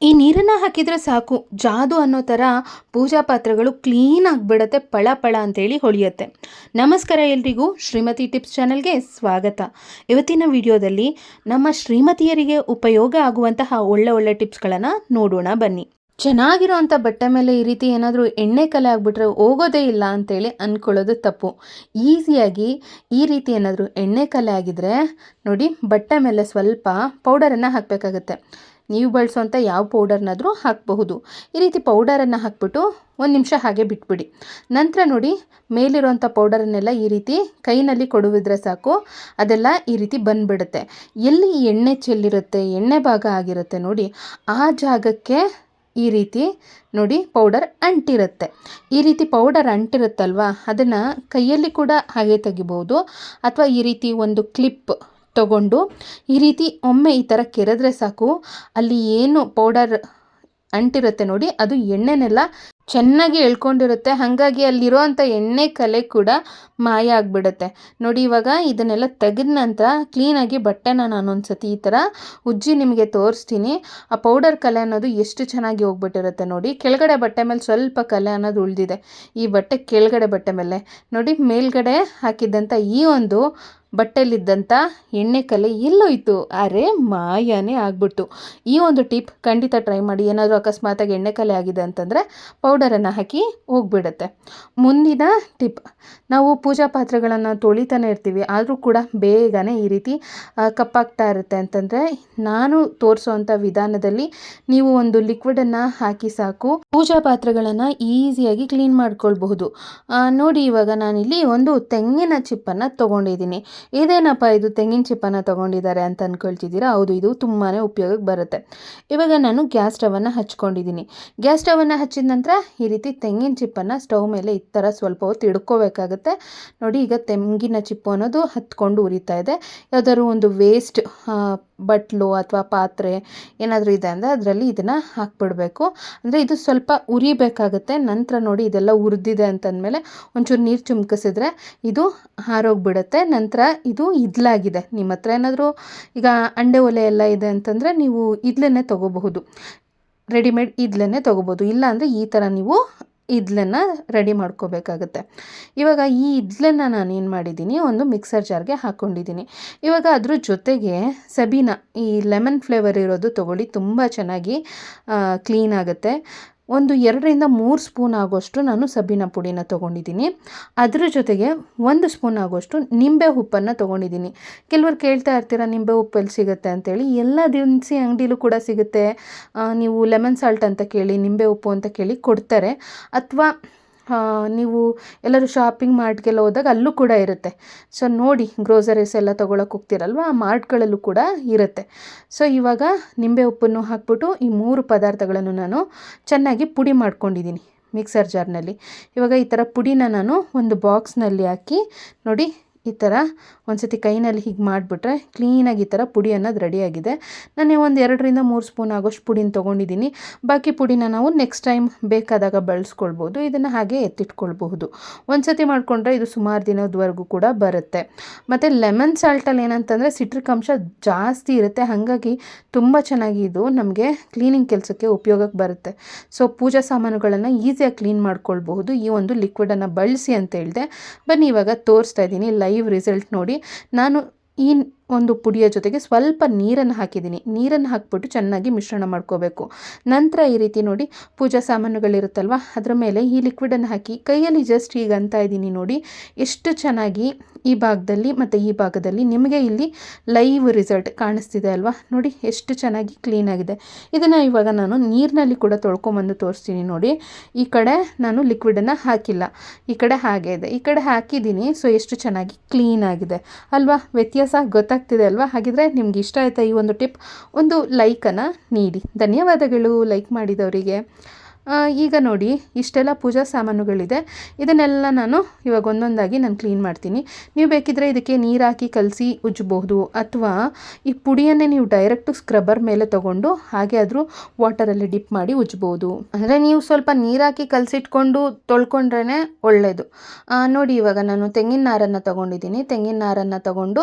ಈ ನೀರನ್ನು ಹಾಕಿದರೆ ಸಾಕು, ಜಾದು ಅನ್ನೋ ಥರ ಪೂಜಾ ಪಾತ್ರೆಗಳು ಕ್ಲೀನ್ ಆಗಿಬಿಡತ್ತೆ, ಪಳ ಪಳ ಅಂತೇಳಿ ಹೊಳೆಯುತ್ತೆ. ನಮಸ್ಕಾರ ಎಲ್ರಿಗೂ, ಶ್ರೀಮತಿ ಟಿಪ್ಸ್ ಚಾನಲ್ಗೆ ಸ್ವಾಗತ. ಇವತ್ತಿನ ವಿಡಿಯೋದಲ್ಲಿ ನಮ್ಮ ಶ್ರೀಮತಿಯರಿಗೆ ಉಪಯೋಗ ಆಗುವಂತಹ ಒಳ್ಳೆ ಟಿಪ್ಸ್ಗಳನ್ನು ನೋಡೋಣ ಬನ್ನಿ. ಚೆನ್ನಾಗಿರೋವಂಥ ಬಟ್ಟೆ ಮೇಲೆ ಈ ರೀತಿ ಏನಾದರೂ ಎಣ್ಣೆ ಕಲೆ ಆಗಿಬಿಟ್ರೆ ಹೋಗೋದೇ ಇಲ್ಲ ಅಂತೇಳಿ ಅಂದ್ಕೊಳ್ಳೋದು ತಪ್ಪು. ಈಸಿಯಾಗಿ ಈ ರೀತಿ ಏನಾದರೂ ಎಣ್ಣೆ ಕಲೆ ಆಗಿದ್ರೆ ನೋಡಿ, ಬಟ್ಟೆ ಮೇಲೆ ಸ್ವಲ್ಪ ಪೌಡರನ್ನು ಹಾಕಬೇಕಾಗತ್ತೆ. ನೀವು ಬಳಸೋಂಥ ಯಾವ ಪೌಡರ್ನಾದರೂ ಹಾಕಬಹುದು. ಈ ರೀತಿ ಪೌಡರನ್ನು ಹಾಕ್ಬಿಟ್ಟು ಒಂದು ನಿಮಿಷ ಹಾಗೆ ಬಿಟ್ಬಿಡಿ. ನಂತರ ನೋಡಿ, ಮೇಲಿರೋಂಥ ಪೌಡರನ್ನೆಲ್ಲ ಈ ರೀತಿ ಕೈನಲ್ಲಿ ಕೊಡುವಿದ್ರೆ ಸಾಕು, ಅದೆಲ್ಲ ಈ ರೀತಿ ಬಂದುಬಿಡುತ್ತೆ. ಎಲ್ಲಿ ಎಣ್ಣೆ ಚೆಲ್ಲಿರುತ್ತೆ, ಎಣ್ಣೆ ಭಾಗ ಆಗಿರುತ್ತೆ ನೋಡಿ, ಆ ಜಾಗಕ್ಕೆ ಈ ರೀತಿ ನೋಡಿ ಪೌಡರ್ ಅಂಟಿರುತ್ತೆ. ಈ ರೀತಿ ಪೌಡರ್ ಅಂಟಿರುತ್ತಲ್ವ, ಅದನ್ನು ಕೈಯಲ್ಲಿ ಕೂಡ ಹಾಗೆ ತೆಗಿಬೋದು, ಅಥವಾ ಈ ರೀತಿ ಒಂದು ಕ್ಲಿಪ್ ತಗೊಂಡು ಈ ರೀತಿ ಒಮ್ಮೆ ಈ ಥರ ಕೆರೆದ್ರೆ ಸಾಕು, ಅಲ್ಲಿ ಏನು ಪೌಡರ್ ಅಂಟಿರುತ್ತೆ ನೋಡಿ, ಅದು ಎಣ್ಣೆನೆಲ್ಲ ಚೆನ್ನಾಗಿ ಎಳ್ಕೊಂಡಿರುತ್ತೆ. ಹಾಗಾಗಿ ಅಲ್ಲಿರೋವಂಥ ಎಣ್ಣೆ ಕಲೆ ಕೂಡ ಮಾಯ ಆಗಿಬಿಡುತ್ತೆ ನೋಡಿ. ಇವಾಗ ಇದನ್ನೆಲ್ಲ ತೆಗೆದ ನಂತರ ಕ್ಲೀನಾಗಿ ಬಟ್ಟೆನ ನಾನು ಒಂದು ಸತಿ ಈ ಥರ ಉಜ್ಜಿ ನಿಮಗೆ ತೋರಿಸ್ತೀನಿ. ಆ ಪೌಡರ್ ಕಲೆ ಅನ್ನೋದು ಎಷ್ಟು ಚೆನ್ನಾಗಿ ಹೋಗ್ಬಿಟ್ಟಿರುತ್ತೆ ನೋಡಿ. ಕೆಳಗಡೆ ಬಟ್ಟೆ ಮೇಲೆ ಸ್ವಲ್ಪ ಕಲೆ ಅನ್ನೋದು ಉಳಿದಿದೆ, ಈ ಬಟ್ಟೆ ಕೆಳಗಡೆ ಬಟ್ಟೆ ಮೇಲೆ ನೋಡಿ, ಮೇಲ್ಗಡೆ ಹಾಕಿದ್ದಂಥ ಈ ಒಂದು ಬಟ್ಟೆಯಲ್ಲಿದ್ದಂಥ ಎಣ್ಣೆ ಕಲೆ ಎಲ್ಲೋಯ್ತು, ಅರೆ ಮಾಯನೇ ಆಗ್ಬಿಡ್ತು. ಈ ಒಂದು ಟಿಪ್ ಖಂಡಿತ ಟ್ರೈ ಮಾಡಿ. ಏನಾದರೂ ಅಕಸ್ಮಾತಾಗಿ ಎಣ್ಣೆ ಕಲೆ ಆಗಿದೆ ಅಂತಂದರೆ ಪೌಡರನ್ನು ಹಾಕಿ ಹೋಗ್ಬಿಡುತ್ತೆ. ಮುಂದಿನ ಟಿಪ್, ನಾವು ಪೂಜಾ ಪಾತ್ರೆಗಳನ್ನು ತೊಳಿತಾನೆ ಇರ್ತೀವಿ, ಆದರೂ ಕೂಡ ಬೇಗನೆ ಈ ರೀತಿ ಕಪ್ಪಾಗ್ತಾ ಇರುತ್ತೆ ಅಂತಂದರೆ ನಾನು ತೋರಿಸೋವಂಥ ವಿಧಾನದಲ್ಲಿ ನೀವು ಒಂದು ಲಿಕ್ವಿಡನ್ನು ಹಾಕಿ ಸಾಕು, ಪೂಜಾ ಪಾತ್ರೆಗಳನ್ನು ಈಸಿಯಾಗಿ ಕ್ಲೀನ್ ಮಾಡ್ಕೊಳ್ಬಹುದು. ನೋಡಿ, ಇವಾಗ ನಾನಿಲ್ಲಿ ಒಂದು ತೆಂಗಿನ ಚಿಪ್ಪನ್ನು ತೊಗೊಂಡಿದ್ದೀನಿ. ಇದೇನಪ್ಪ ಇದು ತೆಂಗಿನ ಚಿಪ್ಪನ್ನು ತೊಗೊಂಡಿದ್ದಾರೆ ಅಂತ ಅಂದ್ಕೊಳ್ತಿದ್ದೀರಾ? ಹೌದು, ಇದು ತುಂಬಾ ಉಪಯೋಗಕ್ಕೆ ಬರುತ್ತೆ. ಇವಾಗ ನಾನು ಗ್ಯಾಸ್ ಸ್ಟವನ್ನು ಹಚ್ಕೊಂಡಿದ್ದೀನಿ. ಗ್ಯಾಸ್ ಸ್ಟವನ್ನು ಹಚ್ಚಿದ ನಂತರ ಈ ರೀತಿ ತೆಂಗಿನ ಚಿಪ್ಪನ್ನು ಸ್ಟವ್ ಮೇಲೆ ಈ ಥರ ಸ್ವಲ್ಪ ಹೊತ್ತು ಇಡ್ಕೋಬೇಕಾಗುತ್ತೆ ನೋಡಿ. ಈಗ ತೆಂಗಿನ ಚಿಪ್ಪು ಅನ್ನೋದು ಹತ್ಕೊಂಡು ಉರಿತಾ ಇದೆ. ಯಾವುದಾದ್ರು ಒಂದು ವೇಸ್ಟ್ ಬಟ್ಲು ಅಥವಾ ಪಾತ್ರೆ ಏನಾದರೂ ಇದೆ ಅಂದರೆ ಅದರಲ್ಲಿ ಇದನ್ನು ಹಾಕ್ಬಿಡಬೇಕು. ಅಂದರೆ ಇದು ಸ್ವಲ್ಪ ಉರಿಬೇಕಾಗುತ್ತೆ. ನಂತರ ನೋಡಿ, ಇದೆಲ್ಲ ಉರಿದಿದೆ ಅಂತಂದಮೇಲೆ ಒಂಚೂರು ನೀರು ಚಿಮ್ಕಿಸಿದ್ರೆ ಇದು ಹಾರೋಗ್ಬಿಡುತ್ತೆ. ನಂತರ ಇದು ಇದ್ಲಾಗಿದೆ. ನಿಮ್ಮ ಹತ್ರ ಏನಾದರೂ ಈಗ ಅಂಡೆ ಒಲೆ ಎಲ್ಲ ಇದೆ ಅಂತಂದರೆ ನೀವು ಇದ್ಲನ್ನೇ ತೊಗೋಬಹುದು, ರೆಡಿಮೇಡ್ ಇದ್ಲನ್ನೇ ತೊಗೋಬೋದು. ಇಲ್ಲ ಅಂದರೆ ಈ ಥರ ನೀವು ಇದ್ಲನ್ನು ರೆಡಿ ಮಾಡ್ಕೋಬೇಕಾಗತ್ತೆ. ಇವಾಗ ಈ ಇದ್ಲನ್ನು ನಾನು ಏನು ಮಾಡಿದ್ದೀನಿ, ಒಂದು ಮಿಕ್ಸರ್ ಜಾರ್ಗೆ ಹಾಕ್ಕೊಂಡಿದ್ದೀನಿ. ಇವಾಗ ಅದ್ರ ಜೊತೆಗೆ ಸಬೀನಾ, ಈ ಲೆಮನ್ ಫ್ಲೇವರ್ ಇರೋದು ತೊಗೊಳ್ಳಿ, ತುಂಬ ಚೆನ್ನಾಗಿ ಕ್ಲೀನ್ ಆಗುತ್ತೆ. ಒಂದು 2-3 ಸ್ಪೂನ್ ಆಗೋಷ್ಟು ನಾನು ಸಬೀನಾ ಪುಡಿನ ತೊಗೊಂಡಿದ್ದೀನಿ. ಅದ್ರ ಜೊತೆಗೆ 1 ಸ್ಪೂನ್ ಆಗೋಷ್ಟು ನಿಂಬೆ ಉಪ್ಪನ್ನು ತೊಗೊಂಡಿದ್ದೀನಿ. ಕೆಲವರು ಕೇಳ್ತಾ ಇರ್ತೀರ, ನಿಂಬೆ ಉಪ್ಪು ಎಲ್ಲಿ ಸಿಗುತ್ತೆ ಅಂತೇಳಿ. ಎಲ್ಲ ದಿನಸಿ ಅಂಗಡಿಲೂ ಕೂಡ ಸಿಗುತ್ತೆ. ನೀವು ಲೆಮನ್ ಸಾಲ್ಟ್ ಅಂತ ಕೇಳಿ, ನಿಂಬೆ ಉಪ್ಪು ಅಂತ ಕೇಳಿ ಕೊಡ್ತಾರೆ. ಅಥವಾ ನೀವು ಎಲ್ಲರೂ ಶಾಪಿಂಗ್ ಮಾರ್ಟ್ಗೆಲ್ಲ ಹೋದಾಗ ಅಲ್ಲೂ ಕೂಡ ಇರುತ್ತೆ. ಸೊ ನೋಡಿ, ಗ್ರೋಸರೀಸ್ ಎಲ್ಲ ತೊಗೊಳಕ್ಕೆ ಹೋಗ್ತಿರಲ್ವ, ಆ ಮಾರ್ಟ್ಗಳಲ್ಲೂ ಕೂಡ ಇರುತ್ತೆ. ಸೊ ಇವಾಗ ನಿಂಬೆ ಉಪ್ಪನ್ನು ಹಾಕ್ಬಿಟ್ಟು ಈ 3 ಪದಾರ್ಥಗಳನ್ನು ನಾನು ಚೆನ್ನಾಗಿ ಪುಡಿ ಮಾಡ್ಕೊಂಡಿದ್ದೀನಿ ಮಿಕ್ಸರ್ ಜಾರ್ನಲ್ಲಿ. ಇವಾಗ ಈ ಥರ ಪುಡಿನ ನಾನು ಒಂದು ಬಾಕ್ಸ್ನಲ್ಲಿ ಹಾಕಿ ನೋಡಿ, ಈ ಥರ ಒಂದು ಸತಿ ಕೈನಲ್ಲಿ ಹೀಗೆ ಮಾಡಿಬಿಟ್ರೆ ಕ್ಲೀನಾಗಿ ಈ ಥರ ಪುಡಿ ಅನ್ನೋದು ರೆಡಿಯಾಗಿದೆ. ನಾನು ಒಂದು 2-3 ಸ್ಪೂನ್ ಆಗೋಷ್ಟು ಪುಡಿನ ತೊಗೊಂಡಿದ್ದೀನಿ. ಬಾಕಿ ಪುಡಿನ ನಾವು ನೆಕ್ಸ್ಟ್ ಟೈಮ್ ಬೇಕಾದಾಗ ಬಳಸ್ಕೊಳ್ಬೋದು. ಇದನ್ನು ಹಾಗೆ ಎತ್ತಿಟ್ಕೊಳ್ಬಹುದು. ಒಂದು ಸತಿ ಮಾಡಿಕೊಂಡ್ರೆ ಇದು ಸುಮಾರು ದಿನದವರೆಗೂ ಕೂಡ ಬರುತ್ತೆ. ಮತ್ತು ಲೆಮನ್ ಸಾಲ್ಟಲ್ಲಿ ಏನಂತಂದರೆ ಸಿಟ್ರಿಕ್ ಅಂಶ ಜಾಸ್ತಿ ಇರುತ್ತೆ, ಹಾಗಾಗಿ ತುಂಬ ಚೆನ್ನಾಗಿ ಇದು ನಮಗೆ ಕ್ಲೀನಿಂಗ್ ಕೆಲಸಕ್ಕೆ ಉಪಯೋಗಕ್ಕೆ ಬರುತ್ತೆ. ಸೊ ಪೂಜಾ ಸಾಮಾನುಗಳನ್ನು ಈಸಿಯಾಗಿ ಕ್ಲೀನ್ ಮಾಡ್ಕೊಳ್ಬಹುದು ಈ ಒಂದು ಲಿಕ್ವಿಡನ್ನು ಬಳಸಿ ಅಂತ ಹೇಳಿದೆ. ಬನ್ನಿ ಇವಾಗ ತೋರಿಸ್ತಾ ಇದ್ದೀನಿ ಲೈವ್ ರಿಸಲ್ಟ್ ನೋಡಿ. ನಾನು ಈ ಒಂದು ಪುಡಿಯ ಜೊತೆಗೆ ಸ್ವಲ್ಪ ನೀರನ್ನು ಹಾಕಿದ್ದೀನಿ. ನೀರನ್ನು ಹಾಕ್ಬಿಟ್ಟು ಚೆನ್ನಾಗಿ ಮಿಶ್ರಣ ಮಾಡ್ಕೋಬೇಕು. ನಂತರ ಈ ರೀತಿ ನೋಡಿ, ಪೂಜಾ ಸಾಮಾನುಗಳಿರುತ್ತಲ್ವ ಅದರ ಮೇಲೆ ಈ ಲಿಕ್ವಿಡನ್ನು ಹಾಕಿ ಕೈಯಲ್ಲಿ ಜಸ್ಟ್ ಈಗ ಅಂತ ಇದ್ದೀನಿ ನೋಡಿ, ಎಷ್ಟು ಚೆನ್ನಾಗಿ ಈ ಭಾಗದಲ್ಲಿ ಮತ್ತು ಈ ಭಾಗದಲ್ಲಿ ನಿಮಗೆ ಇಲ್ಲಿ ಲೈವ್ ರಿಸಲ್ಟ್ ಕಾಣಿಸ್ತಿದೆ ಅಲ್ವಾ ನೋಡಿ, ಎಷ್ಟು ಚೆನ್ನಾಗಿ ಕ್ಲೀನಾಗಿದೆ. ಇದನ್ನು ಇವಾಗ ನಾನು ನೀರಿನಲ್ಲಿ ಕೂಡ ತೊಳ್ಕೊಂಬಂದು ತೋರಿಸ್ತೀನಿ ನೋಡಿ. ಈ ಕಡೆ ನಾನು ಲಿಕ್ವಿಡನ್ನು ಹಾಕಿಲ್ಲ, ಈ ಕಡೆ ಹಾಗೆ ಇದೆ, ಈ ಕಡೆ ಹಾಕಿದ್ದೀನಿ. ಸೊ ಎಷ್ಟು ಚೆನ್ನಾಗಿ ಕ್ಲೀನಾಗಿದೆ ಅಲ್ವಾ, ವ್ಯತ್ಯಾಸ ಗೊತ್ತಾಗ್ತಿದೆ ಅಲ್ವಾ? ಹಾಗಿದ್ರೆ ನಿಮ್ಗೆ ಇಷ್ಟ ಆಯಿತಾ ಈ ಒಂದು ಟಿಪ್? ಒಂದು ಲೈಕನ್ನು ನೀಡಿ. ಧನ್ಯವಾದಗಳು ಲೈಕ್ ಮಾಡಿದವರಿಗೆ. ಈಗ ನೋಡಿ ಇಷ್ಟೆಲ್ಲ ಪೂಜಾ ಸಾಮಾನುಗಳಿದೆ. ಇದನ್ನೆಲ್ಲ ನಾನು ಇವಾಗ ಒಂದೊಂದಾಗಿ ನಾನು ಕ್ಲೀನ್ ಮಾಡ್ತೀನಿ. ನೀವು ಬೇಕಿದ್ರೆ ಇದಕ್ಕೆ ನೀರು ಹಾಕಿ ಕಲಸಿ ಉಜ್ಜಬಹುದು, ಅಥವಾ ಈ ಪುಡಿಯನ್ನೇ ನೀವು ಡೈರೆಕ್ಟು ಸ್ಕ್ರಬ್ಬರ್ ಮೇಲೆ ತೊಗೊಂಡು ಹಾಗೆ ಆದರೂ ವಾಟರಲ್ಲಿ ಡಿಪ್ ಮಾಡಿ ಉಜ್ಬೋದು. ಅಂದರೆ ನೀವು ಸ್ವಲ್ಪ ನೀರು ಹಾಕಿ ಕಲಸಿಟ್ಕೊಂಡು ತೊಳ್ಕೊಂಡ್ರೇ ಒಳ್ಳೆಯದು. ನೋಡಿ ಇವಾಗ ನಾನು ತೆಂಗಿನ ನಾರನ್ನು ತೊಗೊಂಡಿದ್ದೀನಿ. ತೆಂಗಿನ ನಾರನ್ನು ತೊಗೊಂಡು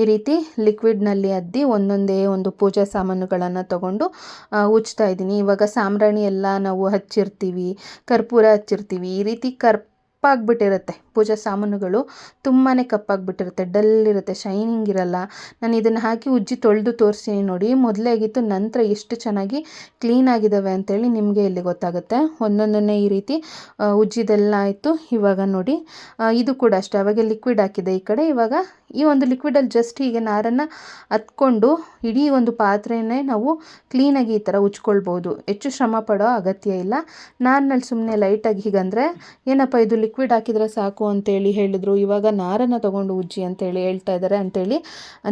ಈ ರೀತಿ ಲಿಕ್ವಿಡ್ನಲ್ಲಿ ಅದ್ದಿ ಒಂದೊಂದೇ ಒಂದು ಪೂಜಾ ಸಾಮಾನುಗಳನ್ನು ತೊಗೊಂಡು ಉಜ್ತಾ ಇದ್ದೀನಿ. ಇವಾಗ ಸಾಂಬ್ರಾಣಿ ಎಲ್ಲ ನಾವು ಹಚ್ಚಿರ್ತೀವಿ, ಕರ್ಪೂರ ಹಚ್ಚಿರ್ತೀವಿ, ಈ ರೀತಿ ಕಪ್ಪಾಗ್ಬಿಟ್ಟಿರುತ್ತೆ ಪೂಜಾ ಸಾಮಾನುಗಳು, ತುಂಬಾ ಕಪ್ಪಾಗ್ಬಿಟ್ಟಿರುತ್ತೆ, ಡಲ್ ಇರುತ್ತೆ, ಶೈನಿಂಗ್ ಇರಲ್ಲ. ನಾನು ಇದನ್ನು ಹಾಕಿ ಉಜ್ಜಿ ತೊಳೆದು ತೋರಿಸ್ತೀನಿ ನೋಡಿ. ಮೊದಲೇ ಆಗಿತ್ತು, ನಂತರ ಎಷ್ಟು ಚೆನ್ನಾಗಿ ಕ್ಲೀನ್ ಆಗಿದ್ದಾವೆ ಅಂತೇಳಿ ನಿಮಗೆ ಇಲ್ಲಿ ಗೊತ್ತಾಗುತ್ತೆ. ಒಂದೊಂದನ್ನೇ ಈ ರೀತಿ ಉಜ್ಜಿದೆಲ್ಲ ಆಯಿತು. ಇವಾಗ ನೋಡಿ ಇದು ಕೂಡ ಅಷ್ಟೇ, ಅವಾಗ ಲಿಕ್ವಿಡ್ ಹಾಕಿದೆ ಈ ಕಡೆ. ಇವಾಗ ಈ ಒಂದು ಲಿಕ್ವಿಡಲ್ಲಿ ಜಸ್ಟ್ ಹೀಗೆ ನಾರನ್ನು ಹತ್ಕೊಂಡು ಇಡೀ ಒಂದು ಪಾತ್ರೆನೇ ನಾವು ಕ್ಲೀನಾಗಿ ಈ ಥರ ಉಜ್ಕೊಳ್ಬೋದು. ಹೆಚ್ಚು ಶ್ರಮ ಪಡೋ ಅಗತ್ಯ ಇಲ್ಲ. ನಾರಿನಲ್ಲಿ ಸುಮ್ಮನೆ ಲೈಟಾಗಿ ಹೀಗಂದರೆ ಏನಪ್ಪ ಇದು ಲಿಕ್ವಿಡ್ ಹಾಕಿದರೆ ಸಾಕು ಅಂತೇಳಿ ಹೇಳಿದ್ರು, ಇವಾಗ ನಾರನ್ನು ತೊಗೊಂಡು ಉಜ್ಜಿ ಅಂತೇಳಿ ಹೇಳ್ತಾ ಇದ್ದಾರೆ ಅಂತೇಳಿ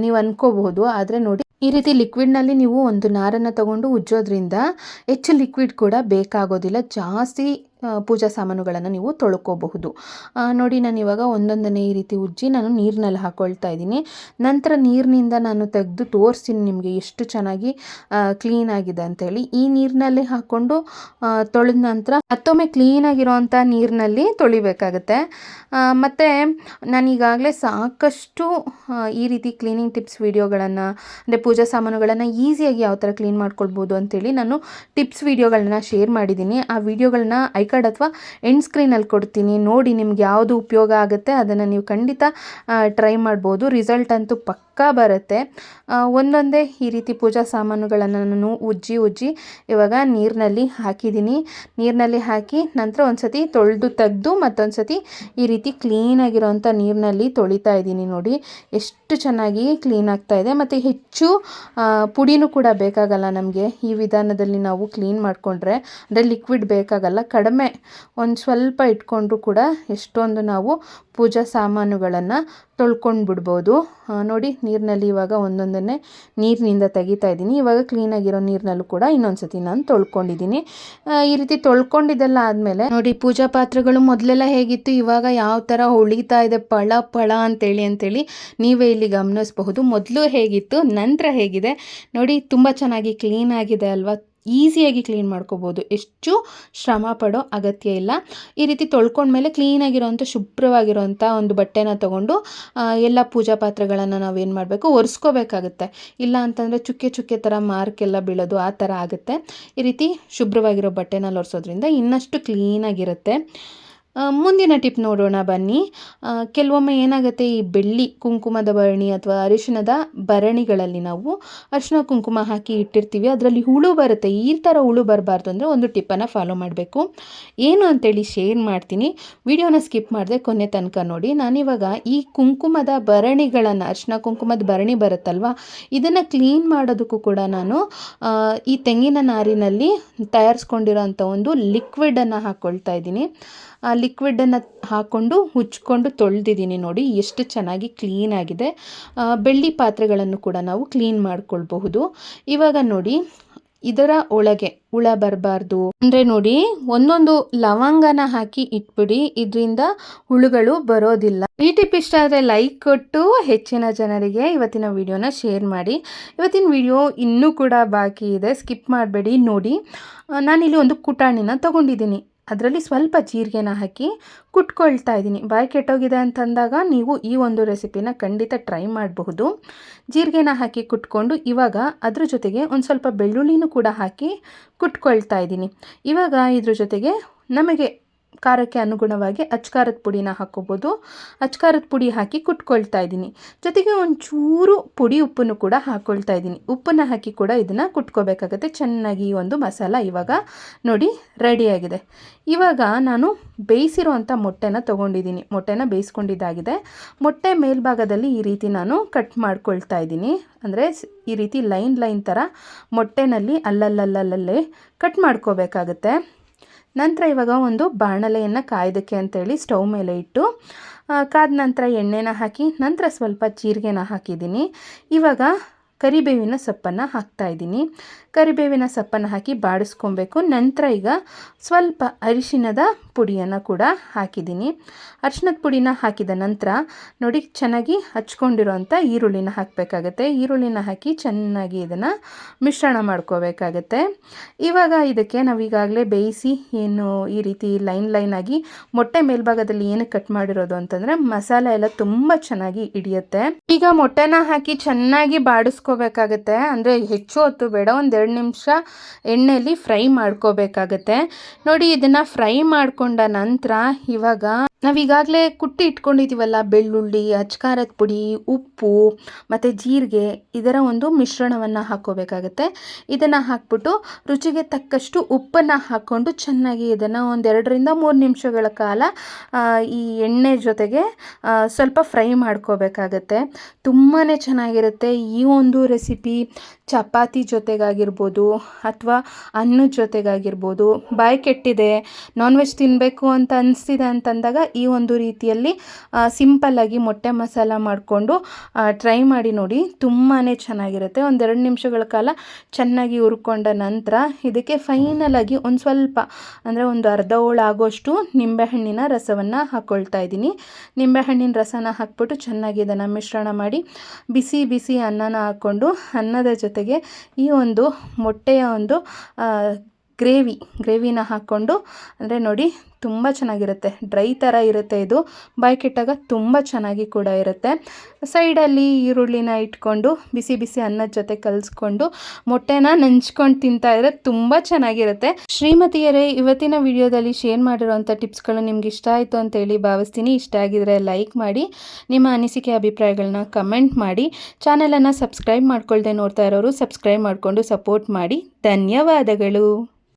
ನೀವು ಅನ್ಕೋಬಹುದು. ಆದರೆ ನೋಡಿ, ಈ ರೀತಿ ಲಿಕ್ವಿಡ್ನಲ್ಲಿ ನೀವು ಒಂದು ನಾರನ್ನು ತೊಗೊಂಡು ಉಜ್ಜೋದ್ರಿಂದ ಹೆಚ್ಚು ಲಿಕ್ವಿಡ್ ಕೂಡ ಬೇಕಾಗೋದಿಲ್ಲ, ಜಾಸ್ತಿ ಪೂಜಾ ಸಾಮಾನುಗಳನ್ನು ನೀವು ತೊಳ್ಕೋಬಹುದು. ನೋಡಿ ನಾನು ಇವಾಗ ಒಂದೊಂದನ್ನೇ ಈ ರೀತಿ ಉಜ್ಜಿ ನಾನು ನೀರಿನಲ್ಲಿ ಹಾಕ್ಕೊಳ್ತಾ ಇದ್ದೀನಿ. ನಂತರ ನೀರಿನಿಂದ ನಾನು ತೆಗೆದು ತೋರಿಸ್ತೀನಿ ನಿಮಗೆ ಎಷ್ಟು ಚೆನ್ನಾಗಿ ಕ್ಲೀನ್ ಆಗಿದೆ ಅಂತೇಳಿ. ಈ ನೀರಿನಲ್ಲಿ ಹಾಕ್ಕೊಂಡು ತೊಳೆದ ನಂತರ ಮತ್ತೊಮ್ಮೆ ಕ್ಲೀನಾಗಿರೋವಂಥ ನೀರಿನಲ್ಲಿ ತೊಳಿಬೇಕಾಗತ್ತೆ. ಮತ್ತು ನಾನೀಗಾಗಲೇ ಸಾಕಷ್ಟು ಈ ರೀತಿ ಕ್ಲೀನಿಂಗ್ ಟಿಪ್ಸ್ ವಿಡಿಯೋಗಳನ್ನು, ಅಂದರೆ ಪೂಜಾ ಸಾಮಾನುಗಳನ್ನು ಈಸಿಯಾಗಿ ಯಾವ ಥರ ಕ್ಲೀನ್ ಮಾಡ್ಕೊಳ್ಬೋದು ಅಂತೇಳಿ ನಾನು ಟಿಪ್ಸ್ ವಿಡಿಯೋಗಳನ್ನ ಶೇರ್ ಮಾಡಿದ್ದೀನಿ. ಆ ವಿಡಿಯೋಗಳನ್ನ ಐಕಾರ್ಡ್ ಅಥವಾ ಎಂಡ್ ಸ್ಕ್ರೀನಲ್ಲಿ ಕೊಡ್ತೀನಿ, ನೋಡಿ ನಿಮ್ಗೆ ಯಾವುದು ಉಪಯೋಗ ಆಗುತ್ತೆ ಅದನ್ನು ನೀವು ಖಂಡಿತ ಟ್ರೈ ಮಾಡ್ಬೋದು. ರಿಸಲ್ಟ್ ಅಂತೂ ಪಕ್ಕಾ ಬರುತ್ತೆ. ಒಂದೊಂದೇ ಈ ರೀತಿ ಪೂಜಾ ಸಾಮಾನುಗಳನ್ನು ನಾನು ಉಜ್ಜಿ ಇವಾಗ ನೀರಿನಲ್ಲಿ ಹಾಕಿದ್ದೀನಿ. ನೀರಿನಲ್ಲಿ ಹಾಕಿ ನಂತರ ಒಂದು ಸತಿ ತೊಳೆದು ತೆಗೆದು ಮತ್ತೊಂದು ಸತಿ ಈ ರೀತಿ ಕ್ಲೀನಾಗಿರೋವಂಥ ನೀರಿನಲ್ಲಿ ತೊಳಿತಾ ಇದ್ದೀನಿ. ನೋಡಿ ಎಷ್ಟು ಚೆನ್ನಾಗಿ ಕ್ಲೀನ್ ಆಗ್ತಾ ಇದೆ. ಮತ್ತು ಹೆಚ್ಚು ಪುಡಿನೂ ಕೂಡ ಬೇಕಾಗಲ್ಲ ನಮಗೆ ಈ ವಿಧಾನದಲ್ಲಿ ನಾವು ಕ್ಲೀನ್ ಮಾಡಿಕೊಂಡ್ರೆ. ಅಂದರೆ ಲಿಕ್ವಿಡ್ ಬೇಕಾಗಲ್ಲ, ಕಡಿಮೆ ಒಂದು ಸ್ವಲ್ಪ ಇಟ್ಕೊಂಡ್ರೂ ಕೂಡ ಎಷ್ಟೊಂದು ನಾವು ಪೂಜಾ ಸಾಮಾನುಗಳನ್ನು ತೊಳ್ಕೊಂಡು ಬಿಡ್ಬೋದು. ನೋಡಿ ನೀರಿನಲ್ಲಿ ಇವಾಗ ಒಂದೊಂದನ್ನೇ ನೀರಿನಿಂದ ತೆಗಿತಾ ಇದ್ದೀನಿ. ಇವಾಗ ಕ್ಲೀನಾಗಿರೋ ನೀರಿನಲ್ಲೂ ಕೂಡ ಇನ್ನೊಂದು ಸತಿ ನಾನು ತೊಳ್ಕೊಂಡಿದ್ದೀನಿ. ಈ ರೀತಿ ತೊಳ್ಕೊಂಡಿದ್ದೆಲ್ಲ ಆದಮೇಲೆ ನೋಡಿ, ಪೂಜಾ ಪಾತ್ರೆಗಳು ಮೊದಲೆಲ್ಲ ಹೇಗಿತ್ತು, ಇವಾಗ ಯಾವ ಥರ ಹೊಳಿತಾ ಇದೆ ಪಳ ಅಂತೇಳಿ ನೀವೇ ಇಲ್ಲಿ ಗಮನಿಸಬಹುದು. ಮೊದಲು ಹೇಗಿತ್ತು, ನಂತರ ಹೇಗಿದೆ ನೋಡಿ. ತುಂಬ ಚೆನ್ನಾಗಿ ಕ್ಲೀನ್ ಆಗಿದೆ ಅಲ್ವಾ. ಈಸಿಯಾಗಿ ಕ್ಲೀನ್ ಮಾಡ್ಕೋಬೋದು, ಎಷ್ಟು ಶ್ರಮ ಪಡೋ ಅಗತ್ಯ ಇಲ್ಲ. ಈ ರೀತಿ ತೊಳ್ಕೊಂಡ್ಮೇಲೆ ಕ್ಲೀನಾಗಿರೋವಂಥ ಶುಭ್ರವಾಗಿರೋವಂಥ ಒಂದು ಬಟ್ಟೆನ ತೊಗೊಂಡು ಎಲ್ಲ ಪೂಜಾ ಪಾತ್ರೆಗಳನ್ನು ನಾವೇನು ಮಾಡಬೇಕು, ಒರೆಸ್ಕೋಬೇಕಾಗುತ್ತೆ. ಇಲ್ಲ ಅಂತಂದರೆ ಚುಕ್ಕೆ ಥರ ಮಾರ್ಕ್ ಎಲ್ಲ ಬೀಳೋದು ಆ ಥರ ಆಗುತ್ತೆ. ಈ ರೀತಿ ಶುಭ್ರವಾಗಿರೋ ಬಟ್ಟೆನಲ್ಲಿ ಒರೆಸೋದ್ರಿಂದ ಇನ್ನಷ್ಟು ಕ್ಲೀನಾಗಿರುತ್ತೆ. ಮುಂದಿನ ಟಿಪ್ ನೋಡೋಣ ಬನ್ನಿ. ಕೆಲವೊಮ್ಮೆ ಏನಾಗುತ್ತೆ, ಈ ಬೆಳ್ಳಿ ಕುಂಕುಮದ ಭರಣಿ ಅಥವಾ ಅರಿಶಿಣದ ಭರಣಿಗಳಲ್ಲಿ ನಾವು ಅರಿಶಿಣ ಕುಂಕುಮ ಹಾಕಿ ಇಟ್ಟಿರ್ತೀವಿ, ಅದರಲ್ಲಿ ಹುಳು ಬರುತ್ತೆ. ಈ ಥರ ಹುಳು ಬರಬಾರ್ದು ಅಂದರೆ ಒಂದು ಟಿಪ್ಪನ್ನು ಫಾಲೋ ಮಾಡಬೇಕು. ಏನು ಅಂತೇಳಿ ಶೇರ್ ಮಾಡ್ತೀನಿ, ವಿಡಿಯೋನ ಸ್ಕಿಪ್ ಮಾಡದೆ ಕೊನೆ ತನಕ ನೋಡಿ. ನಾನಿವಾಗ ಈ ಕುಂಕುಮದ ಭರಣಿಗಳನ್ನು, ಅರಿಶಿಣ ಕುಂಕುಮದ ಭರಣಿ ಬರುತ್ತಲ್ವ, ಇದನ್ನು ಕ್ಲೀನ್ ಮಾಡೋದಕ್ಕೂ ಕೂಡ ನಾನು ಈ ತೆಂಗಿನ ನಾರಿನಲ್ಲಿ ತಯಾರಿಸ್ಕೊಂಡಿರೋಂಥ ಒಂದು ಲಿಕ್ವಿಡನ್ನು ಹಾಕ್ಕೊಳ್ತಾ ಇದ್ದೀನಿ. ಆ ಲಿಕ್ವಿಡನ್ನು ಹಾಕ್ಕೊಂಡು ಉಜ್ಕೊಂಡು ತೊಳೆದಿದ್ದೀನಿ. ನೋಡಿ ಎಷ್ಟು ಚೆನ್ನಾಗಿ ಕ್ಲೀನ್ ಆಗಿದೆ. ಬೆಳ್ಳಿ ಪಾತ್ರೆಗಳನ್ನು ಕೂಡ ನಾವು ಕ್ಲೀನ್ ಮಾಡ್ಕೊಳ್ಬಹುದು. ಇವಾಗ ನೋಡಿ, ಇದರ ಒಳಗೆ ಹುಳ ಬರಬಾರ್ದು ಅಂದರೆ ನೋಡಿ, ಒಂದೊಂದು ಲವಂಗನ ಹಾಕಿ ಇಟ್ಬಿಡಿ, ಇದರಿಂದ ಹುಳುಗಳು ಬರೋದಿಲ್ಲ. ಈ ಟಿಪ್ ಇಷ್ಟ ಆದರೆ ಲೈಕ್ ಕೊಟ್ಟು ಹೆಚ್ಚಿನ ಜನರಿಗೆ ಇವತ್ತಿನ ವಿಡಿಯೋನ ಶೇರ್ ಮಾಡಿ. ಇವತ್ತಿನ ವಿಡಿಯೋ ಇನ್ನೂ ಕೂಡ ಬಾಕಿ ಇದೆ, ಸ್ಕಿಪ್ ಮಾಡಬೇಡಿ ನೋಡಿ. ನಾನಿಲ್ಲಿ ಒಂದು ಕುಟಾಣಿನ ತೊಗೊಂಡಿದ್ದೀನಿ, ಅದರಲ್ಲಿ ಸ್ವಲ್ಪ ಜೀರಿಗೆನ ಹಾಕಿ ಕುಟ್ಕೊಳ್ತಾ ಇದ್ದೀನಿ. ಬಾಯಿ ಕೆಟ್ಟೋಗಿದೆ ಅಂತಂದಾಗ ನೀವು ಈ ಒಂದು ರೆಸಿಪಿನ ಖಂಡಿತ ಟ್ರೈ ಮಾಡಬಹುದು. ಜೀರಿಗೆನ ಹಾಕಿ ಕುಟ್ಕೊಂಡು ಇವಾಗ ಅದ್ರ ಜೊತೆಗೆ ಒಂದು ಸ್ವಲ್ಪ ಬೆಳ್ಳುಳ್ಳಿನೂ ಕೂಡ ಹಾಕಿ ಕುಟ್ಕೊಳ್ತಾ ಇದ್ದೀನಿ. ಇವಾಗ ಇದ್ರ ಜೊತೆಗೆ ನಮಗೆ ಖಾರಕ್ಕೆ ಅನುಗುಣವಾಗಿ ಅಚ್ಕಾರದ ಪುಡಿನ ಹಾಕ್ಕೋಬೋದು. ಅಚ್ಕಾರದ ಪುಡಿ ಹಾಕಿ ಕುಟ್ಕೊಳ್ತಾ ಇದ್ದೀನಿ. ಜೊತೆಗೆ ಒಂಚೂರು ಪುಡಿ ಉಪ್ಪನ್ನು ಕೂಡ ಹಾಕ್ಕೊಳ್ತಾ ಇದ್ದೀನಿ. ಉಪ್ಪನ್ನು ಹಾಕಿ ಕೂಡ ಇದನ್ನು ಕುಟ್ಕೋಬೇಕಾಗತ್ತೆ ಚೆನ್ನಾಗಿ. ಈ ಒಂದು ಮಸಾಲ ಇವಾಗ ನೋಡಿ ರೆಡಿಯಾಗಿದೆ. ಇವಾಗ ನಾನು ಬೇಯಿಸಿರೋವಂಥ ಮೊಟ್ಟೆನ ತೊಗೊಂಡಿದ್ದೀನಿ. ಮೊಟ್ಟೆನ ಬೇಯಿಸ್ಕೊಂಡಿದ್ದಾಗಿದೆ. ಮೊಟ್ಟೆ ಮೇಲ್ಭಾಗದಲ್ಲಿ ಈ ರೀತಿ ನಾನು ಕಟ್ ಮಾಡ್ಕೊಳ್ತಾ ಇದ್ದೀನಿ. ಅಂದರೆ ಈ ರೀತಿ ಲೈನ್ ಥರ ಮೊಟ್ಟೆನಲ್ಲಿ ಅಲ್ಲಲ್ಲೇ ಕಟ್ ಮಾಡ್ಕೋಬೇಕಾಗತ್ತೆ. ನಂತರ ಇವಾಗ ಒಂದು ಬಾಣಲೆಯನ್ನು ಕಾಯ್ದಕ್ಕೆ ಅಂತೇಳಿ ಸ್ಟವ್ ಮೇಲೆ ಇಟ್ಟು ಕಾದ ನಂತರ ಎಣ್ಣೆನ ಹಾಕಿ ನಂತರ ಸ್ವಲ್ಪ ಜೀರಿಗೆನ ಹಾಕಿದ್ದೀನಿ. ಇವಾಗ ಕರಿಬೇವಿನ ಸೊಪ್ಪನ್ನು ಹಾಕ್ತಾಯಿದ್ದೀನಿ. ಕರಿಬೇವಿನ ಸೊಪ್ಪನ್ನು ಹಾಕಿ ಬಾಡಿಸ್ಕೊಬೇಕು. ನಂತರ ಈಗ ಸ್ವಲ್ಪ ಅರಿಶಿಣದ ಪುಡಿಯನ್ನು ಕೂಡ ಹಾಕಿದ್ದೀನಿ. ಅರಿಶಿಣದ ಪುಡಿನ ಹಾಕಿದ ನಂತರ ನೋಡಿ ಚೆನ್ನಾಗಿ ಹಚ್ಕೊಂಡಿರೋಂಥ ಈರುಳ್ಳಿನ ಹಾಕಬೇಕಾಗತ್ತೆ. ಈರುಳ್ಳಿನ ಹಾಕಿ ಚೆನ್ನಾಗಿ ಇದನ್ನು ಮಿಶ್ರಣ ಮಾಡ್ಕೋಬೇಕಾಗತ್ತೆ. ಇವಾಗ ಇದಕ್ಕೆ ನಾವೀಗಾಗಲೇ ಬೇಯಿಸಿ ಏನು ಈ ರೀತಿ ಲೈನ್ ಆಗಿ ಮೊಟ್ಟೆ ಮೇಲ್ಭಾಗದಲ್ಲಿ ಏನು ಕಟ್ ಮಾಡಿರೋದು ಅಂತಂದರೆ ಮಸಾಲೆ ಎಲ್ಲ ತುಂಬ ಚೆನ್ನಾಗಿ ಹಿಡಿಯುತ್ತೆ. ಈಗ ಮೊಟ್ಟೆನ ಹಾಕಿ ಚೆನ್ನಾಗಿ ಬಾಡಿಸ್ಕೋಬೇಕಾಗತ್ತೆ. ಅಂದರೆ ಹೆಚ್ಚು ಹೊತ್ತು ಬೇಡ, 1-2 ನಿಮಿಷ ಎಣ್ಣೆಯಲ್ಲಿ ಫ್ರೈ ಮಾಡ್ಕೋಬೇಕಾಗತ್ತೆ. ನೋಡಿ ಇದನ್ನು ಫ್ರೈ ಮಾಡಿಕೊಂಡ ನಂತರ ಇವಾಗ ನಾವೀಗಾಗಲೇ ಕುಟ್ಟಿ ಇಟ್ಕೊಂಡಿದ್ದೀವಲ್ಲ, ಬೆಳ್ಳುಳ್ಳಿ, ಅಚ್ಕಾರದ ಪುಡಿ, ಉಪ್ಪು ಮತ್ತು ಜೀರಿಗೆ, ಇದರ ಒಂದು ಮಿಶ್ರಣವನ್ನು ಹಾಕ್ಕೋಬೇಕಾಗತ್ತೆ. ಇದನ್ನು ಹಾಕ್ಬಿಟ್ಟು ರುಚಿಗೆ ತಕ್ಕಷ್ಟು ಉಪ್ಪನ್ನು ಹಾಕ್ಕೊಂಡು ಚೆನ್ನಾಗಿ ಇದನ್ನು 2-3 ನಿಮಿಷಗಳ ಕಾಲ ಈ ಎಣ್ಣೆ ಜೊತೆಗೆ ಸ್ವಲ್ಪ ಫ್ರೈ ಮಾಡ್ಕೋಬೇಕಾಗತ್ತೆ. ತುಂಬಾ ಚೆನ್ನಾಗಿರುತ್ತೆ ಈ ಒಂದು ರೆಸಿಪಿ. ಚಪಾತಿ ಜೊತೆಗಾಗಿರ್ಬೋದು ಅಥವಾ ಅನ್ನದ ಜೊತೆಗಾಗಿರ್ಬೋದು. ಬಾಯಿ ಕೆಟ್ಟಿದೆ, ನಾನ್ ವೆಜ್ ತಿನ್ನಬೇಕು ಅಂತ ಅನಿಸ್ತಿದೆ ಅಂತಂದಾಗ ಈ ಒಂದು ರೀತಿಯಲ್ಲಿ ಸಿಂಪಲ್ಲಾಗಿ ಮೊಟ್ಟೆ ಮಸಾಲ ಮಾಡಿಕೊಂಡು ಟ್ರೈ ಮಾಡಿ ನೋಡಿ, ತುಂಬಾ ಚೆನ್ನಾಗಿರುತ್ತೆ. 1-2 ನಿಮಿಷಗಳ ಕಾಲ ಚೆನ್ನಾಗಿ ಹುರ್ಕೊಂಡ ನಂತರ ಇದಕ್ಕೆ ಫೈನಲಾಗಿ ಒಂದು ಸ್ವಲ್ಪ ಅಂದರೆ ಒಂದು ಅರ್ಧ ಹೋಳು ಆಗೋಷ್ಟು ನಿಂಬೆಹಣ್ಣಿನ ರಸವನ್ನು ಹಾಕ್ಕೊಳ್ತಾ ಇದ್ದೀನಿ. ನಿಂಬೆಹಣ್ಣಿನ ರಸನ ಹಾಕ್ಬಿಟ್ಟು ಚೆನ್ನಾಗಿ ಇದನ್ನು ಮಿಶ್ರಣ ಮಾಡಿ ಬಿಸಿ ಬಿಸಿ ಅನ್ನನ ಹಾಕ್ಕೊಂಡು ಅನ್ನದ ಜೊತೆಗೆ ಈ ಒಂದು ಮೊಟ್ಟೆಯ ಒಂದು ಗ್ರೇವಿನ ಹಾಕ್ಕೊಂಡು, ಅಂದರೆ ನೋಡಿ ತುಂಬ ಚೆನ್ನಾಗಿರುತ್ತೆ. ಡ್ರೈ ಥರ ಇರುತ್ತೆ ಇದು, ಬಾಯಿ ಕೆಟ್ಟಾಗ ತುಂಬ ಚೆನ್ನಾಗಿ ಕೂಡ ಇರುತ್ತೆ. ಸೈಡಲ್ಲಿ ಈರುಳ್ಳಿನ ಇಟ್ಕೊಂಡು ಬಿಸಿ ಬಿಸಿ ಅನ್ನದ ಜೊತೆ ಕಲಿಸ್ಕೊಂಡು ಮೊಟ್ಟೆನ ನೆಂಚ್ಕೊಂಡು ತಿಂತಾ ಇದ್ರೆ ತುಂಬ ಚೆನ್ನಾಗಿರುತ್ತೆ. ಶ್ರೀಮತಿಯರೇ, ಇವತ್ತಿನ ವಿಡಿಯೋದಲ್ಲಿ ಶೇರ್ ಮಾಡಿರೋಂಥ ಟಿಪ್ಸ್ಗಳು ನಿಮ್ಗೆ ಇಷ್ಟ ಆಯಿತು ಅಂತೇಳಿ ಭಾವಿಸ್ತೀನಿ. ಇಷ್ಟ ಆಗಿದ್ರೆ ಲೈಕ್ ಮಾಡಿ, ನಿಮ್ಮ ಅನಿಸಿಕೆ ಅಭಿಪ್ರಾಯಗಳನ್ನ ಕಮೆಂಟ್ ಮಾಡಿ. ಚಾನಲನ್ನು ಸಬ್ಸ್ಕ್ರೈಬ್ ಮಾಡ್ಕೊಳ್ದೆ ನೋಡ್ತಾ ಇರೋರು ಸಬ್ಸ್ಕ್ರೈಬ್ ಮಾಡಿಕೊಂಡು ಸಪೋರ್ಟ್ ಮಾಡಿ. ಧನ್ಯವಾದಗಳು.